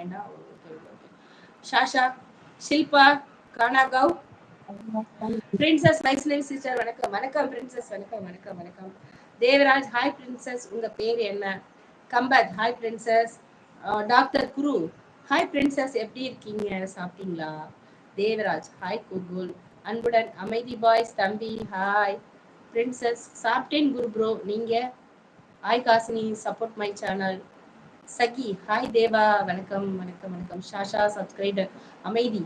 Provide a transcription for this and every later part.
வேணா. Okay okay. Shasha, Shilpa, கானாகவ், princess Vaishnavi sister வணக்கம். வணக்கம் பிரின்சஸ், வணக்கம் வணக்கம் வணக்கம். தேவராஜ் ஹாய் பிரின்சஸ், உங்க பேர் என்ன? Combat hi princess. டாக்டர் குரு ஹாய் பிரின்சஸ், எப்படி இருக்கீங்க? சாப்பிட்டீங்களா? Devaraj hi Google. அன்புடன் அமைதி பாய்ஸ் தம்பி ஹாய். பிரின்சஸ் சாப்பிட்டேன் குரு ப்ரோ, நீங்க? Hi Cassini, support my channel. Sakhi hi தேவா, வணக்கம் வணக்கம் வணக்கம். ஷாஷா சப்ஸ்கிரைபர் அமைதி.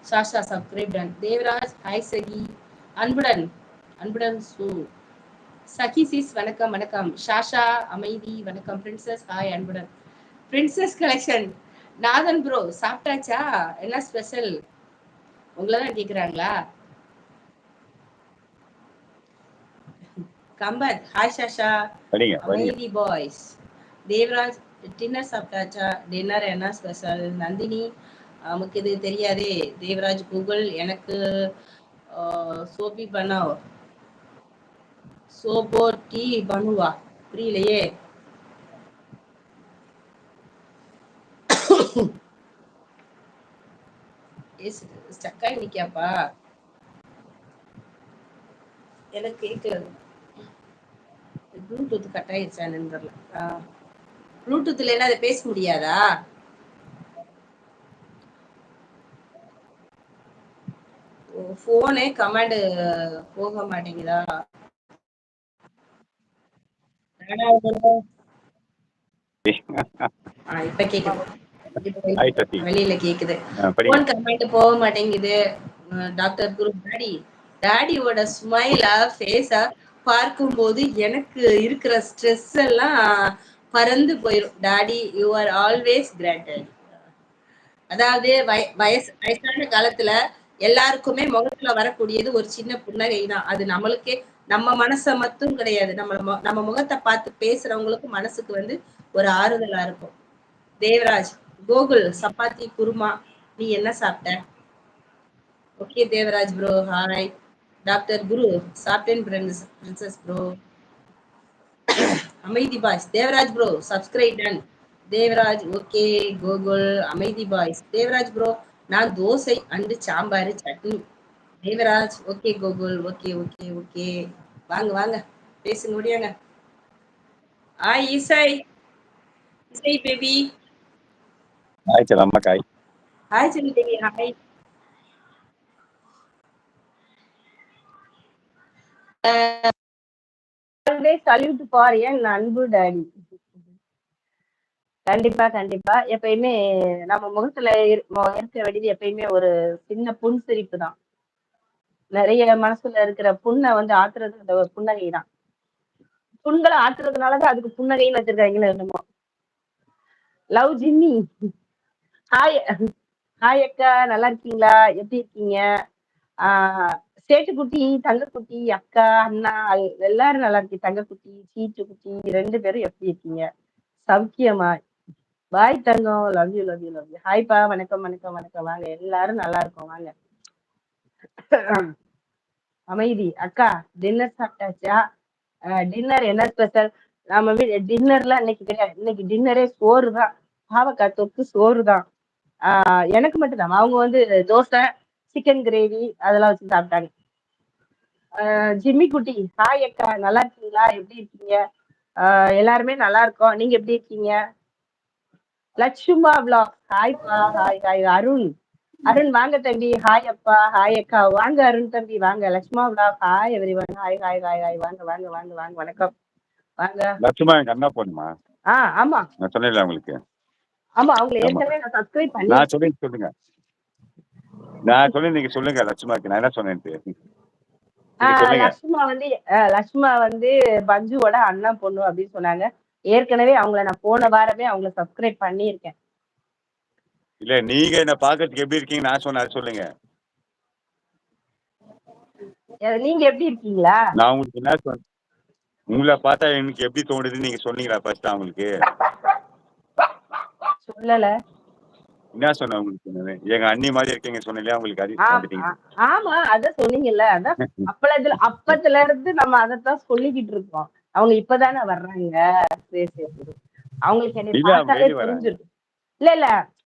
ஷாஷா சப்ஸ்கிரைபர். தேவராஜ் ஹாய் சகி. அன்புடன் அன்புடன் சூ. சகி சிஸ் வணக்கம் வணக்கம். ஷாஷா அமைதி வணக்கம். பிரின்சஸ் ஹாய் அன்புடன். பிரின்சஸ் கலெக்ஷன் நாதன் ப்ரோ சாப்பிட்டாச்சா? என்ன ஸ்பெஷல்? உங்களதான் கேக்குறாங்களா? கம்பத் ஹாய் ஷாஷா. அமைதி பாய்ஸ். தேவராஜ் டின்னர் சாப்பிட்டாச்சா? டின்னர் என்ன ஸ்பெஷல்? நந்தினி நமக்கு இது தெரியாதே. தேவராஜ் கூகுள் எனக்கு சோபி பனாவ் சோபோ டீ பனுவா புரியலையே. ஸ்டக்காய் நிக்காப்பா, எனக்கு கேட்கறது. ப்ளூடூத் கட் ஆயிடுச்சான்னு தெரியல. ப்ளூடூத்ல என்ன அதை பேச முடியாதா? போனே கமாண்ட் போக மாட்டேங்குதா? இப்ப கேக்குது. வெளியில கேக்குது. போன் கமாண்ட் போக மாட்டேங்குது. டாக்டர் குரு டாடி டாடியோட ஸ்மைலா ஃபேஸா பார்க்கும்போது எனக்கு இருக்கிற ஸ்ட்ரெஸ் எல்லாம் பறந்து போயிடும். Daddy you are always கிரேட்டட். அதாவது வயசான காலத்துல எல்லாருக்குமே முகத்துல வரக்கூடியது ஒரு சின்ன புன்னகை தான். அது நம்மளுக்கே நம்ம மனச மட்டும் கிடையாது, நம்ம முகத்தை பார்த்து பேசுறவங்களுக்கும் மனசுக்கு வந்து ஒரு ஆறுதலா இருக்கும். தேவராஜ் கோகுல் சப்பாத்தி குருமா, நீ என்ன சாப்பிட்ட? Okay Devaraj bro hi. Doctor Guru சாப்பிட்டேன் பிரின்சஸ் ப்ரோ. அமைதி boys Devaraj bro subscribe done. Devaraj okay. Gokul அமைதி பாய்ஸ். தேவராஜ் ப்ரோ நான் dosa and sambar chutney. Devaraj okay Gokul okay okay okay. வாங்க வாங்க பேசுங்க, முடியாங்க. ஹாய் இசை. இசை பேபி ஹாய் செல்லம்மா காய். Hi Chelli baby hi. Salute for என் அன்பு டாடி. கண்டிப்பா கண்டிப்பா. எப்பயுமே நம்ம முகத்துல இருக்க வேண்டியது எப்பயுமே ஒரு சின்ன புன்சிரிப்பு தான். நிறைய மனசுல இருக்கிற புண்ணை வந்து ஆத்துறது அந்த புன்னகை தான். புண்களை ஆத்துறதுனாலதான் அதுக்கு புன்னகைன்னு வச்சிருக்காங்களோ என்னமோ. Love Jimmy hi. ஹாய் அக்கா, நல்லா இருக்கீங்களா? எப்படி இருக்கீங்க? சேட்டுக்குட்டி, தங்கக்குட்டி, அக்கா, அண்ணா எல்லாரும் நல்லா இருக்கீங்க. தங்கக்குட்டி, சீட்டுக்குட்டி 2 பேரும் எப்படி இருக்கீங்க? சௌக்கியமா? பாய் தங்கம், love you love you love you. ஹாய்ப்பா, வணக்கம் வணக்கம் வணக்கம். வாங்க எல்லாரும் நல்லா இருக்கோம், வாங்க. அமைதி அக்கா டின்னர் சாப்பிட்டாச்சா? டின்னர் என்ன ஸ்பெஷல்? நம்ம டின்னர்லாம் இன்னைக்கு கிடையாது. இன்னைக்கு டின்னரே சோறு தான். பாவக்காய் தொக்கு சோறு தான். எனக்கு மட்டும்தான். அவங்க வந்து தோசை சிக்கன் கிரேவி அதெல்லாம் வச்சு சாப்பிட்டாங்க. ஜிம்மி குட்டி ஹாய் அக்கா, நல்லா இருக்கீங்களா? எப்படி இருக்கீங்க? எல்லாருமே நல்லா இருக்கோம். நீங்க எப்படி இருக்கீங்க? லட்சுமா விளாக் ஹாய்ப்பா. Hi hi. அருண் அருண் வாங்க தம்பி. ஹாய் அப்பா. ஹாய் அக்கா. வாங்க அருண் தம்பி வாங்க. Lakshma vlog hi everyone. Hi hi hi hi. வாங்க வாங்க வாங்க வாங்க. வணக்கம் வாங்க. லட்சுமா எனக்கு அண்ணா போணுமா? ஆமா நான் சொன்னேன்ல உங்களுக்கு. ஆமா அவங்க ஏற்கனவே நான் சப்ஸ்கிரைப் பண்ணி. நான் சொல்றேன் சொல்லுங்க. நான் சொன்னேன் நீங்க சொல்லுங்க லட்சுமாக்கு நான் என்ன சொன்னேன்ட்டு. லட்சுமா வந்து பஞ்சுவோட அண்ணா பொண்ணு அப்படின்னு சொன்னாங்க. ஏற்கனவே அவங்கள நான் போன வாரமே அவங்கள சப்ஸ்கிரைப் பண்ணியிருக்கேன். இல்ல நீங்க என்ன பாக்கிறதுக்கு எப்படி இருக்கீங்க நான் சொன்ன அது சொல்லுங்க. நீங்க எப்படி இருக்கீங்களா? நான் உங்களுக்கு என்ன சொன்னேன்? உங்களை பார்த்தா எனக்கு எப்படி தோணுதுன்னு நீங்க சொன்னீங்களா ஃபர்ஸ்ட்? அவங்களுக்கு சொல்லல. என்ன சொன்ன உங்களுக்கு? எங்க அண்ணி மாதிரி இருக்கீங்க சொன்னீங்களா உங்களுக்கு? ஆமா அத சொன்னீங்கல்ல. அதான் அப்பத்துல இருந்து நம்ம அதத்தான் சொல்லிக்கிட்டு இருக்கோம். அவங்க இப்பதானே வர்றாங்க. அவங்களுக்கு என்ன பார்த்தாலே தெரிஞ்சிருக்கு. இல்ல